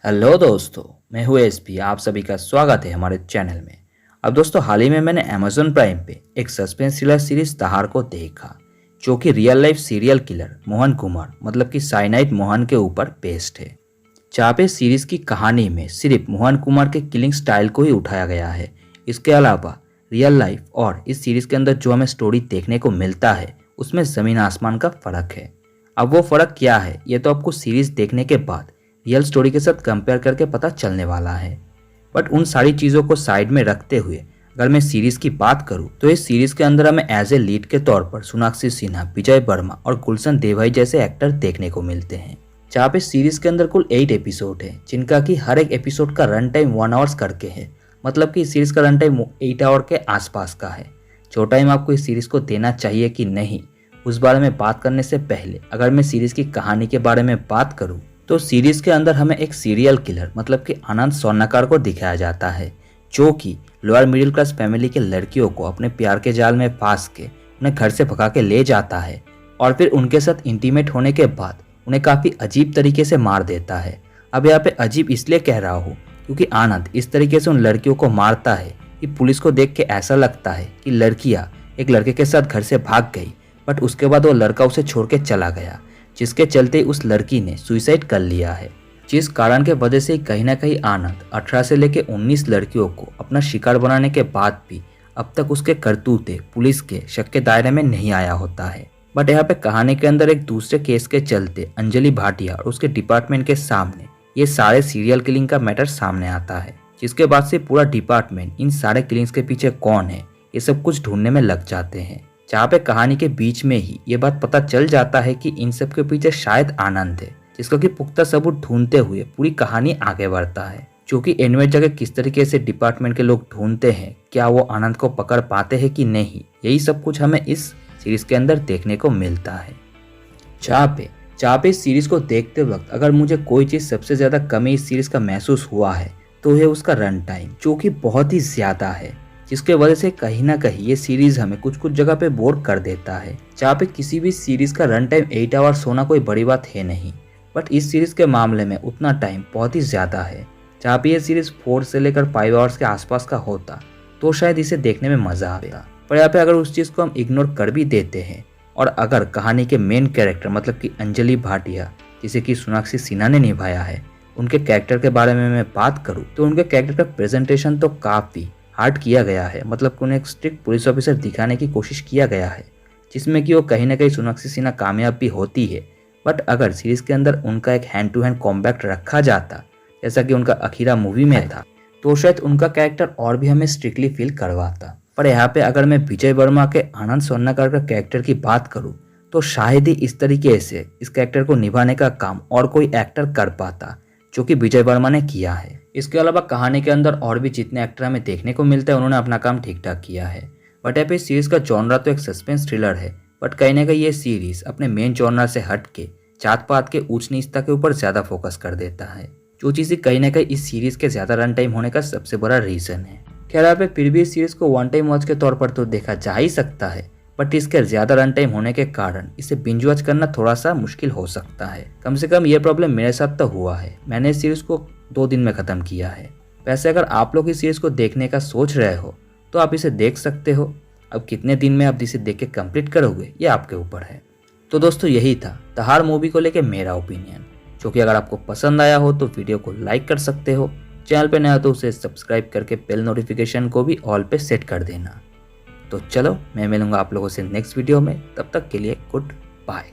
Hello दोस्तों, मैं हूँ एसपी। आप सभी का स्वागत है हमारे चैनल में। अब दोस्तों, हाल ही में मैंने अमेजोन प्राइम पे एक सस्पेंस थ्रिलर सीरीज तहार को देखा, जो कि real life serial killer Mohan Kumar मतलब कि साइनाइड मोहन के ऊपर बेस्ड है। जहाँ पे सीरीज की कहानी में सिर्फ मोहन कुमार के किलिंग स्टाइल को ही उठाया गया है। इसके अलावा रियल लाइफ और इस सीरीज के अंदर जो हमें स्टोरी देखने को मिलता है उसमें ज़मीन आसमान का फ़र्क है। अब वो फ़र्क क्या है ये तो आपको सीरीज देखने के बाद रियल स्टोरी के साथ कंपेयर करके पता चलने वाला है। बट उन सारी चीज़ों को साइड में रखते हुए अगर मैं सीरीज की बात करूं तो इस सीरीज के अंदर हमें एज ए लीड के तौर पर सोनाक्षी सिन्हा, विजय वर्मा और गुलशन देवाई जैसे एक्टर देखने को मिलते हैं। जहाँ पे सीरीज के अंदर कुल 8 एपिसोड है, जिनका कि हर एक एपिसोड का रन टाइम 1 आवर्स करके है। मतलब कि इस सीरीज का रन टाइम 8 आवर के आसपास का है। जो टाइम आपको इस सीरीज को देना चाहिए कि नहीं, उस बारे में बात करने से पहले अगर मैं सीरीज की कहानी के बारे में बात करूं तो सीरीज के अंदर हमें एक सीरियल किलर मतलब कि आनंद स्वर्णकार को दिखाया जाता है, जो कि लोअर मिडिल क्लास फैमिली के लड़कियों को अपने प्यार के जाल में फांस के उन्हें घर से भगा के ले जाता है और फिर उनके साथ इंटीमेट होने के बाद उन्हें काफ़ी अजीब तरीके से मार देता है। अब यहाँ पे अजीब इसलिए कह रहा हूँ क्योंकि आनंद इस तरीके से उन लड़कियों को मारता है कि पुलिस को देख के ऐसा लगता है कि लड़कियाँ एक लड़के के साथ घर से भाग गई, बट उसके बाद वो लड़का उसे छोड़ के चला गया, जिसके चलते उस लड़की ने सुसाइड कर लिया है। जिस कारण के वजह से कहीं ना कहीं आनंद 18 से लेकर 19 लड़कियों को अपना शिकार बनाने के बाद भी अब तक उसके करतूते पुलिस के शक के दायरे में नहीं आया होता है। बट यहाँ पे कहानी के अंदर एक दूसरे केस के चलते अंजलि भाटिया और उसके डिपार्टमेंट के सामने ये सारे सीरियल किलिंग का मैटर सामने आता है, जिसके बाद से पूरा डिपार्टमेंट इन सारे किलिंग्स के पीछे कौन है ये सब कुछ ढूंढने में लग जाते हैं। जहाँ पे कहानी के बीच में ही ये बात पता चल जाता है कि इन सब के पीछे शायद आनंद है, जिसका कि पुख्ता सबूत ढूंढते हुए पूरी कहानी आगे बढ़ता है। जो कि एंड में जगह किस तरीके से डिपार्टमेंट के लोग ढूंढते हैं, क्या वो आनंद को पकड़ पाते हैं कि नहीं, यही सब कुछ हमें इस सीरीज के अंदर देखने को मिलता है। जहाँ पे इस सीरीज को देखते वक्त अगर मुझे कोई चीज़ सबसे ज़्यादा कमी इस सीरीज का महसूस हुआ है तो है उसका रन टाइम, जो कि बहुत ही ज़्यादा है, जिसके वजह से कहीं ना कहीं ये सीरीज हमें कुछ कुछ जगह पे बोर कर देता है। जहाँ पे किसी भी सीरीज का रन टाइम 8 आवर्स होना कोई बड़ी बात है नहीं, बट इस सीरीज के मामले में उतना टाइम बहुत ही ज़्यादा है। जहाँ पे ये सीरीज 4 से लेकर 5 आवर्स के आसपास का होता तो शायद इसे देखने में मज़ा आएगा। पर यहाँ पे अगर उस चीज़ को हम इग्नोर कर भी देते हैं और अगर कहानी के मेन कैरेक्टर मतलब कि अंजलि भाटिया, जिसे कि सोनाक्षी सिन्हा ने निभाया है, उनके कैरेक्टर के बारे में मैं बात करूँ तो उनके कैरेक्टर का प्रेजेंटेशन तो काफ़ी हार्ड किया गया है। मतलब कि उन्हें एक स्ट्रिक्ट पुलिस ऑफिसर दिखाने की कोशिश किया गया है, जिसमें कि वो कहीं ना कहीं सोनाक्षी सिन्हा कामयाब भी होती है। बट अगर सीरीज के अंदर उनका एक हैंड टू हैंड कॉम्बैट रखा जाता, जैसा कि उनका अखीरा मूवी में था, तो शायद उनका कैरेक्टर और भी हमें स्ट्रिक्टली फील करवाता। पर यहाँ पे अगर मैं विजय वर्मा के आनंद स्वर्णकार का कैरेक्टर की बात करूँ तो शायद ही इस तरीके से इस कैरेक्टर को निभाने का काम और कोई एक्टर कर पाता, जो कि विजय वर्मा ने किया है। इसके अलावा कहानी के अंदर और भी जितने एक्टर हमें देखने को मिलते हैं उन्होंने अपना काम ठीक ठाक किया है। बट यहाँ पे सीरीज का जॉनरा तो एक सस्पेंस थ्रिलर है, बट कहीं ना कहीं ये सीरीज अपने मेन जॉनरा से हट के जात पात के ऊंच नीचता के ऊपर ज्यादा फोकस कर देता है, जो चीज़ कहीं ना कहीं इस सीरीज के ज्यादा रन टाइम होने का सबसे बड़ा रीजन है। खैर यहाँ पे फिर भी इस सीरीज को वन टाइम वॉच के तौर पर तो देखा जा ही सकता है, बट इसके ज्यादा रन टाइम होने के कारण इसे बिंज वॉच करना थोड़ा सा मुश्किल हो सकता है। कम से कम ये प्रॉब्लम मेरे साथ तो हुआ है। मैंने इस सीरीज को 2 दिन में खत्म किया है। वैसे अगर आप लोग इस सीरीज को देखने का सोच रहे हो तो आप इसे देख सकते हो। अब कितने दिन में आप इसे देख के कंप्लीट करोगे ये आपके ऊपर है। तो दोस्तों, यही था तहार मूवी को लेके मेरा ओपिनियन, जो कि अगर आपको पसंद आया हो तो वीडियो को लाइक कर सकते हो। चैनल पे नया तो उसे सब्सक्राइब करके बेल नोटिफिकेशन को भी ऑल पे सेट कर देना। तो चलो, मैं मिलूंगा आप लोगों से नेक्स्ट वीडियो में। तब तक के लिए गुड बाय।